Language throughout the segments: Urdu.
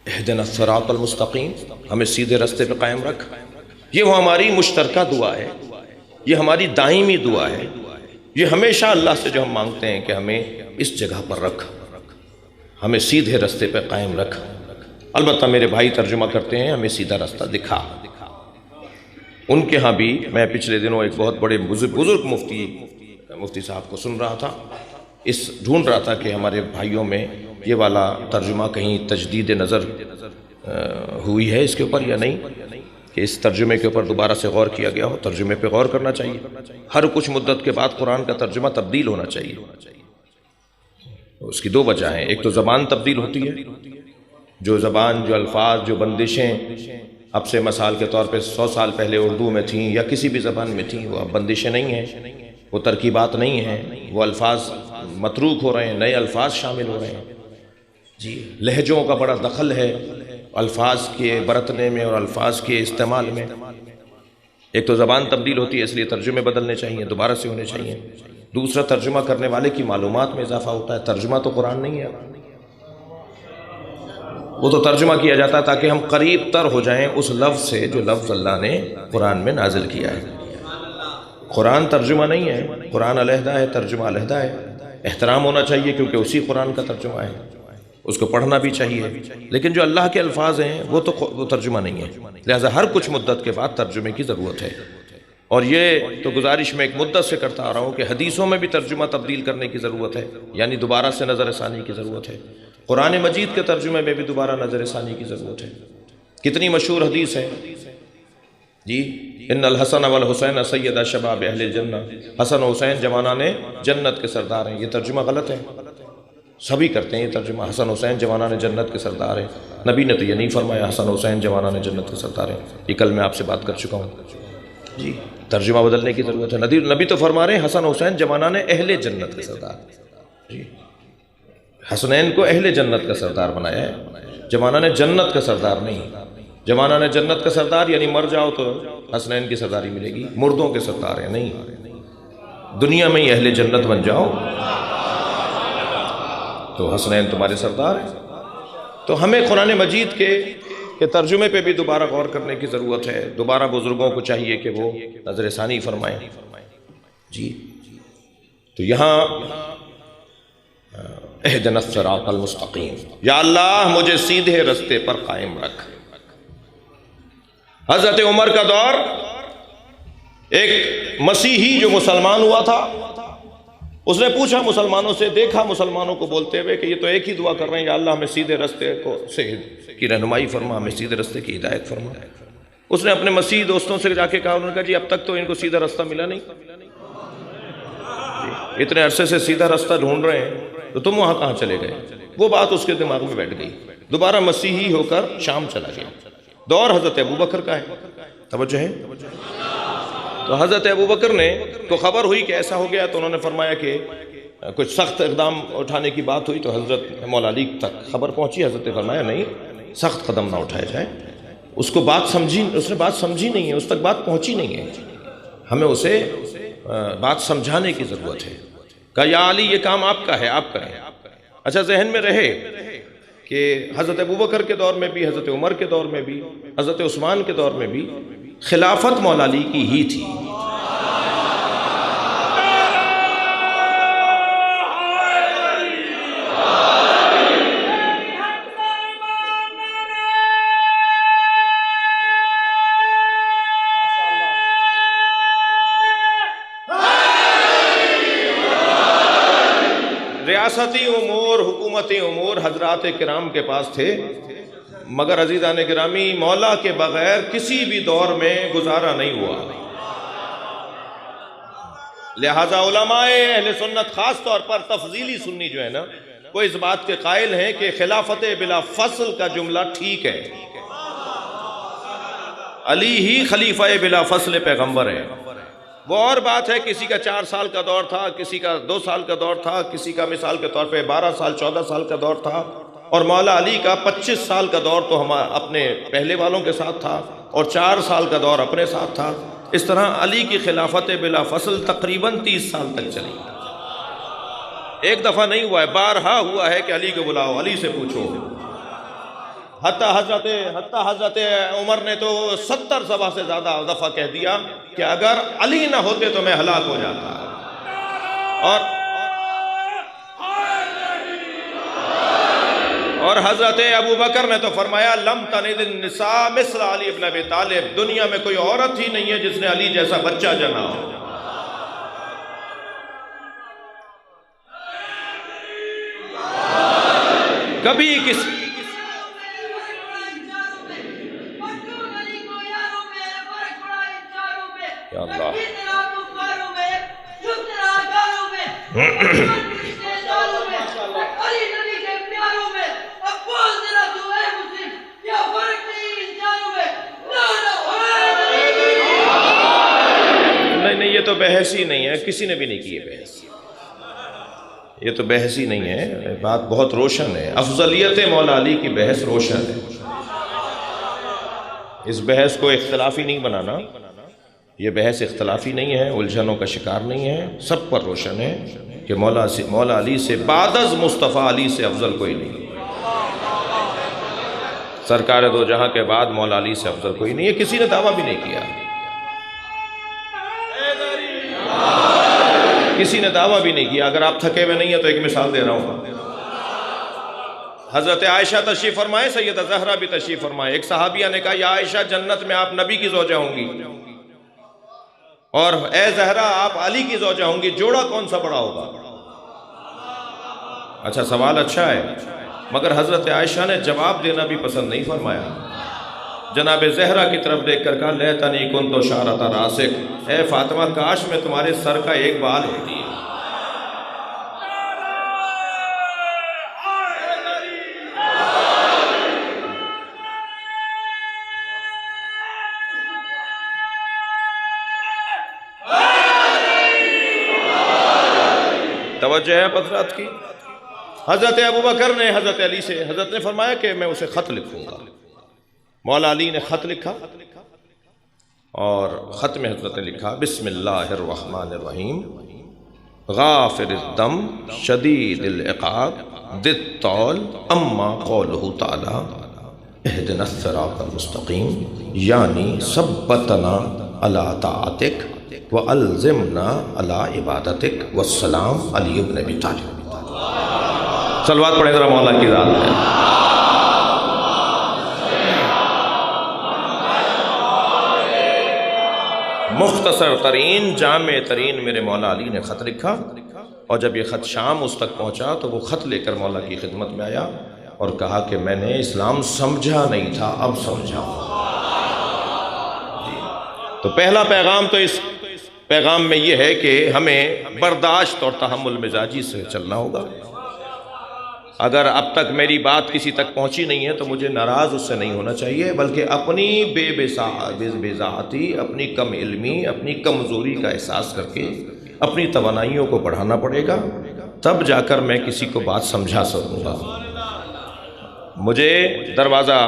اہدنا الصراط المستقیم، ہمیں سیدھے راستے پہ قائم رکھ۔ یہ وہ ہماری مشترکہ دعا ہے، یہ ہماری دائمی دعا ہے، یہ ہمیشہ اللہ سے جو ہم مانگتے ہیں کہ ہمیں اس جگہ پر رکھ، ہمیں سیدھے راستے پہ قائم رکھ۔ البتہ میرے بھائی ترجمہ کرتے ہیں ہمیں سیدھا راستہ دکھا۔ ان کے ہاں بھی میں پچھلے دنوں ایک بہت بڑے بزرگ مفتی صاحب کو سن رہا تھا، ڈھونڈ رہا تھا کہ ہمارے بھائیوں میں یہ والا ترجمہ کہیں تجدید نظر ہوئی ہے اس کے اوپر یا نہیں، کہ اس ترجمے کے اوپر دوبارہ سے غور کیا گیا ہو۔ ترجمے پہ غور کرنا چاہیے، ہر کچھ مدت کے بعد قرآن کا ترجمہ تبدیل ہونا چاہیے۔ اس کی دو وجہ ہیں، ایک تو زبان تبدیل ہوتی ہے، جو زبان، جو الفاظ، جو بندشیں اب سے مثال کے طور پہ 100 سال پہلے اردو میں تھیں یا کسی بھی زبان میں تھیں، وہ اب بندشیں نہیں ہیں، وہ ترکیبات نہیں ہیں، وہ الفاظ متروک ہو رہے ہیں، نئے الفاظ شامل ہو رہے ہیں۔ جی، لہجوں کا بڑا دخل ہے الفاظ کے برتنے میں اور الفاظ کے استعمال میں۔ ایک تو زبان تبدیل ہوتی ہے، اس لیے ترجمے بدلنے چاہیے، دوبارہ سے ہونے چاہیے۔ دوسرا، ترجمہ کرنے والے کی معلومات میں اضافہ ہوتا ہے۔ ترجمہ تو قرآن نہیں ہے، وہ تو ترجمہ کیا جاتا ہے تاکہ ہم قریب تر ہو جائیں اس لفظ سے جو لفظ اللہ نے قرآن میں نازل کیا ہے۔ قرآن ترجمہ نہیں ہے، قرآن علیحدہ ہے، ترجمہ علیحدہ ہے۔ احترام ہونا چاہیے کیونکہ اسی قرآن کا ترجمہ ہے، اس کو پڑھنا بھی چاہیے، لیکن جو اللہ کے الفاظ ہیں وہ ترجمہ نہیں ہے، لہذا ہر کچھ مدت کے بعد ترجمے کی ضرورت ہے۔ اور یہ تو گزارش میں ایک مدت سے کرتا آ رہا ہوں کہ حدیثوں میں بھی ترجمہ تبدیل کرنے کی ضرورت ہے، یعنی دوبارہ سے نظر ثانی کی ضرورت ہے۔ قرآن مجید کے ترجمے میں بھی دوبارہ نظر ثانی کی ضرورت ہے۔ کتنی مشہور حدیث ہے جی، ان الحسن والحسین سیدا شباب اہل الجنہ، حسن و حسین جوانان جنت کے سردار ہیں۔ یہ ترجمہ غلط ہے، سبھی کرتے ہیں یہ ترجمہ، حسن حسین جوانان جنت کے سردار ہیں۔ نبی نے تو یہ نہیں فرمایا حسن حسین جوانان جنت کے سردار ہیں، یہ کل میں آپ سے بات کر چکا ہوں جی۔ ترجمہ بدلنے کی ضرورت ہے۔ نبی تو فرما رہے ہیں حسن حسین جوانان اہل جنت کے سردار جی، حسنین کو اہل جنت کا سردار بنایا ہے، جوانان جنت کا سردار نہیں۔ جوانان جنت کا سردار یعنی مر جاؤ تو حسنین کی سرداری ملے گی، مردوں کے سردار ہیں نہیں، دنیا میں ہی اہل جنت بن جاؤ تو حسنین تمہارے سردار ہیں۔ تو ہمیں قرآن مجید کے ترجمے پہ بھی دوبارہ غور کرنے کی ضرورت ہے، دوبارہ بزرگوں کو چاہیے کہ وہ نظر ثانی فرمائیں جی۔ تو یہاں اہدنا الصراط المستقیم، یا اللہ مجھے سیدھے راستے پر قائم رکھ۔ حضرت عمر کا دور، ایک مسیحی جو مسلمان ہوا تھا، اس نے پوچھا مسلمانوں سے، دیکھا مسلمانوں کو بولتے ہوئے کہ یہ تو ایک ہی دعا کر رہے ہیں، یا اللہ ہمیں سیدھے راستے کی رہنمائی فرما، ہمیں سیدھے راستے کی ہدایت فرما۔ اس نے اپنے مسیحی دوستوں سے جا کے کہا، انہوں نے کہا جی اب تک تو ان کو سیدھا راستہ ملا نہیں، اتنے عرصے سے سیدھا راستہ ڈھونڈ رہے ہیں تو تم وہاں کہاں چلے گئے؟ وہ بات اس کے دماغ میں بیٹھ گئی، دوبارہ مسیحی ہو کر شام چلا گیا۔ دور حضرت ابوبکر کا ہے، توجہ ہے۔ تو حضرت ابوبکر نے کو خبر ہوئی کہ ایسا ہو گیا، تو انہوں نے فرمایا کہ کچھ سخت اقدام اٹھانے کی بات ہوئی، تو حضرت مولا علی تک خبر پہنچی۔ حضرت نے فرمایا نہیں، سخت قدم نہ اٹھایا جائے، اس نے بات سمجھی نہیں ہے، اس تک بات پہنچی نہیں ہے، ہمیں اسے بات سمجھانے کی ضرورت ہے۔ کہا یا علی یہ کام آپ کا ہے، آپ کریں۔ اچھا ذہن میں رہے کہ حضرت ابوبکر کے دور میں بھی، حضرت عمر کے دور میں بھی، حضرت عثمان کے دور میں بھی خلافت مولا علی کی ہی تھی۔ ریاستی امور، حکومتی امور حضرات کرام کے پاس تھے، مگر عزیزان گرامی مولا کے بغیر کسی بھی دور میں گزارا نہیں ہوا۔ لہذا علماء اہل سنت خاص طور پر تفضیلی سنی جو ہے نا، وہ اس بات کے قائل ہیں کہ خلافت بلا فصل کا جملہ ٹھیک ہے، علی ہی خلیفہ بلا فصل پیغمبر ہے۔ وہ اور بات ہے کسی کا 4 سال کا دور تھا، کسی کا 2 سال کا دور تھا، کسی کا مثال کے طور پہ 12 سال 14 سال کا دور تھا، اور مولا علی کا 25 سال کا دور تو ہم اپنے پہلے والوں کے ساتھ تھا، اور 4 سال کا دور اپنے ساتھ تھا۔ اس طرح علی کی خلافت بلا فصل تقریباً 30 سال تک چلی۔ ایک دفعہ نہیں ہوا ہے، بارہا ہوا ہے کہ علی کو بلاؤ، علی سے پوچھو۔ حتی حضرت عمر نے تو 70 صبح سے زیادہ دفعہ کہہ دیا کہ اگر علی نہ ہوتے تو میں ہلاک ہو جاتا. اور حضرت ابو بکر نے تو فرمایا لم تلد النساء مثل علی ابن ابی طالب، دنیا میں کوئی عورت ہی نہیں ہے جس نے علی جیسا بچہ جنا ہو. کبھی کسی یا اللہ نہیں، یہ تو بحث ہی نہیں ہے، کسی نے بھی نہیں کی ہے بحث. یہ تو بحث ہی نہیں ہے، بات بہت روشن ہے. افضلیت مولا علی کی بحث روشن ہے. اس بحث کو اختلافی نہیں بنانا، یہ بحث اختلافی نہیں ہے، الجھنوں کا شکار نہیں ہے، سب پر روشن ہے کہ مولا علی سے بعد از مصطفیٰ علی سے افضل کوئی نہیں. سرکار دو جہاں کے بعد مولا علی سے افضل کوئی نہیں ہے، کسی نے دعویٰ بھی نہیں کیا. کسی نے دعویٰ بھی نہیں کیا. اگر آپ تھکے ہوئے نہیں ہیں تو ایک مثال دے رہا ہوں. حضرت عائشہ تشریف فرمائے، سیدہ زہرا بھی تشریف فرمائے. ایک صحابیہ نے کہا یا عائشہ جنت میں آپ نبی کی زوجہ ہوں گی اور اے زہرا آپ علی کی زوجہ ہوں گی، جوڑا کون سا بڑا ہوگا؟ اچھا سوال اچھا ہے، مگر حضرت عائشہ نے جواب دینا بھی پسند نہیں فرمایا. جناب زہرا کی طرف دیکھ کر کہا لیتنی کنت شعرۃ راسک، اے فاطمہ کاش میں تمہارے سر کا ایک بال ہوتی. توجہ ہے حضرت کی. حضرت ابوبکر نے حضرت علی سے، حضرت نے فرمایا کہ میں اسے خط لکھوں گا. مولا علی نے خط لکھا اور خط میں حضرت نے لکھا بسم اللہ الرحمن الرحیم غافر الذم شدید العقاب ذی الطول اما قولہ تعالی اہدنا الصراط المستقیم یعنی ثبتنا علی طاعتک وَأَلْزِمْنَا عَلَىٰ عِبَادَتِكَ وَالسَّلَامُ علی ابن ابی طالب. صلوات پڑھیں ذرا مولا کی ذات میں. مختصر ترین جامع ترین میرے مولا علی نے خط لکھا، اور جب یہ خط شام اس تک پہنچا تو وہ خط لے کر مولا کی خدمت میں آیا اور کہا کہ میں نے اسلام سمجھا نہیں تھا، اب سمجھا. تو پہلا پیغام تو اس پیغام میں یہ ہے کہ ہمیں برداشت اور تحمل مزاجی سے چلنا ہوگا. اگر اب تک میری بات کسی تک پہنچی نہیں ہے تو مجھے ناراض اس سے نہیں ہونا چاہیے، بلکہ اپنی بے ذاتی، اپنی کم علمی، اپنی کمزوری کا احساس کر کے اپنی توانائیوں کو بڑھانا پڑے گا، تب جا کر میں کسی کو بات سمجھا سکوں گا. مجھے دروازہ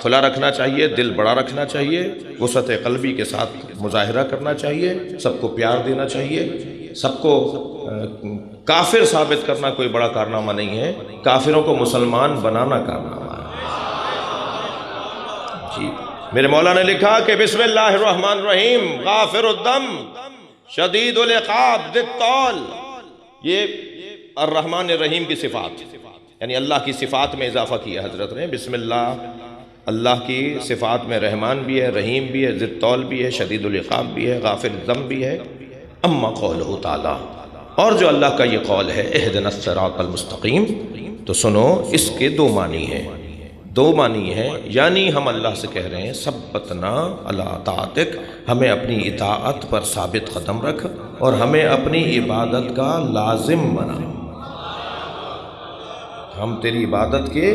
کھلا رکھنا چاہیے، دل بڑا رکھنا چاہیے، وسعت قلبی کے ساتھ مظاہرہ کرنا چاہیے، سب کو پیار دینا چاہیے. سب کو کافر ثابت کرنا کوئی بڑا کارنامہ نہیں ہے، کافروں کو مسلمان بنانا کارنامہ ہے. جی میرے مولا نے لکھا کہ بسم اللہ الرحمن الرحیم غافر الذم شدید العقاب ذی الطول، یہ الرحمن الرحیم کی صفات، یعنی اللہ کی صفات میں اضافہ کیا حضرت نے. بسم اللہ، اللہ کی صفات میں رحمان بھی ہے، رحیم بھی ہے، ذی الطول بھی ہے، شدید العقاب بھی ہے، غافر الذنب بھی ہے. اما قولہ تعالی، اور جو اللہ کا یہ قول ہے اہدنا الصراط المستقیم، تو سنو اس کے دو معنی ہیں. دو معنی ہیں، یعنی ہم اللہ سے کہہ رہے ہیں ثبتنا علی طاعتک، ہمیں اپنی اطاعت پر ثابت قدم رکھ اور ہمیں اپنی عبادت کا لازم بنا. ہم تیری عبادت کے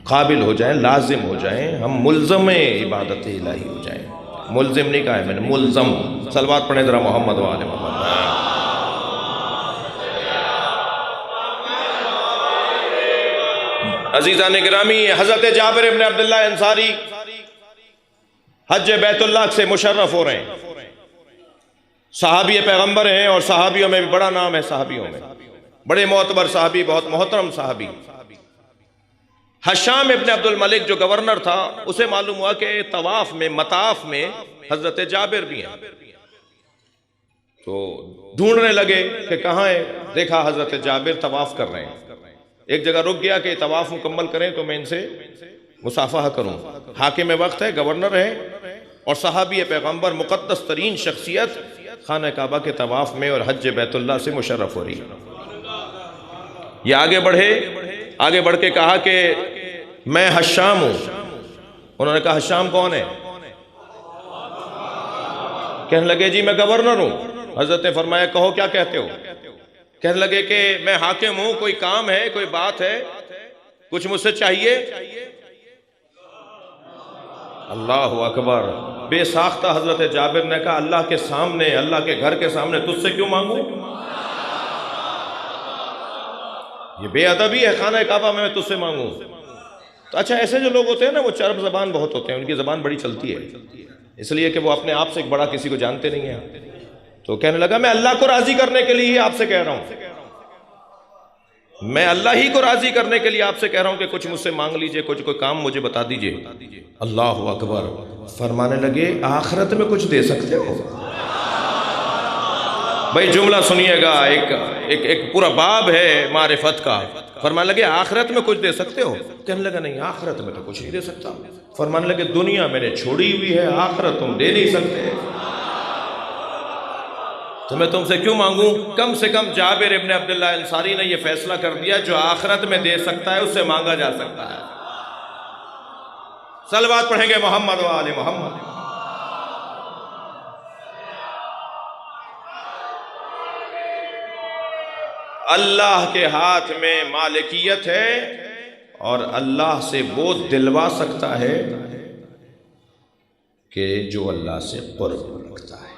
قابل ہو جائیں، لازم ہو جائیں، ہم ملزم عبادت الہی ہو جائیں. ملزم نہیں کہا ہے میں نے، ملزم. صلوات پڑھیں ذرا محمد و آل محمد. عزیزان گرامی، حضرت جابر ابن عبداللہ انصاری حج بیت اللہ سے مشرف ہو رہے ہیں. صحابی پیغمبر ہیں اور صحابیوں میں بھی بڑا نام ہے، صحابیوں میں بڑے معتبر صحابی، بہت محترم صحابی. حشام ابن عبد الملک جو گورنر تھا، اسے معلوم ہوا کہ طواف میں، مطاف میں حضرت جابر بھی ہیں، تو ڈھونڈنے لگے کہ کہاں ہے. دیکھا حضرت جابر طواف کر رہے ہیں. ایک جگہ رک گیا کہ طواف مکمل کریں تو میں ان سے مصافحہ کروں. حاکم وقت ہے، گورنر ہے، اور صحابی پیغمبر، مقدس ترین شخصیت خانہ کعبہ کے طواف میں اور حج بیت اللہ سے مشرف ہو رہی. یہ آگے بڑھے، آگے بڑھ کے کہا کہ میں حشام ہوں. انہوں نے کہا حشام کون ہے؟ کہنے لگے جی میں گورنر ہوں. حضرت نے فرمایا کہو کیا کہتے ہو؟ کہنے لگے کہ میں حاکم ہوں، کوئی کام ہے، کوئی بات ہے، کچھ مجھ سے چاہیے؟ اللہ اکبر. بے ساختہ حضرت جابر نے کہا اللہ کے سامنے، اللہ کے گھر کے سامنے تجھ سے کیوں مانگوں؟ یہ بے ادبی ہے، خانہ کعبہ میں تجھ سے مانگوں. تو اچھا ایسے جو لوگ ہوتے ہیں نا وہ چرب زبان بہت ہوتے ہیں، ان کی زبان بڑی چلتی ہے، اس لیے کہ وہ اپنے آپ سے ایک بڑا کسی کو جانتے نہیں ہیں. تو کہنے لگا میں اللہ کو راضی کرنے کے لیے ہی آپ سے کہہ رہا ہوں، میں اللہ ہی کو راضی کرنے کے لیے آپ سے کہہ رہا ہوں کہ کچھ مجھ سے مانگ لیجئے، کچھ کوئی کام مجھے بتا دیجئے. اللہ اکبر. فرمانے لگے آخرت میں کچھ دے سکتے ہو؟ بھائی جملہ سنیے گا، ایک پورا باب ہے معرفت کا. فرمانے لگے آخرت میں کچھ دے سکتے ہو؟ کہنے لگا نہیں آخرت میں تو کچھ نہیں دے سکتا. فرمانے لگے دنیا میں نے چھوڑی ہوئی ہے، آخرت تم دے نہیں سکتے، تو میں تم سے کیوں مانگوں؟ کم سے کم جابر ابن عبداللہ انصاری نے یہ فیصلہ کر دیا جو آخرت میں دے سکتا ہے اس سے مانگا جا سکتا ہے. صلوات پڑھیں گے محمد و آل محمد. اللہ کے ہاتھ میں مالکیت ہے اور اللہ سے وہ دلوا سکتا ہے کہ جو اللہ سے قرب رکھتا ہے.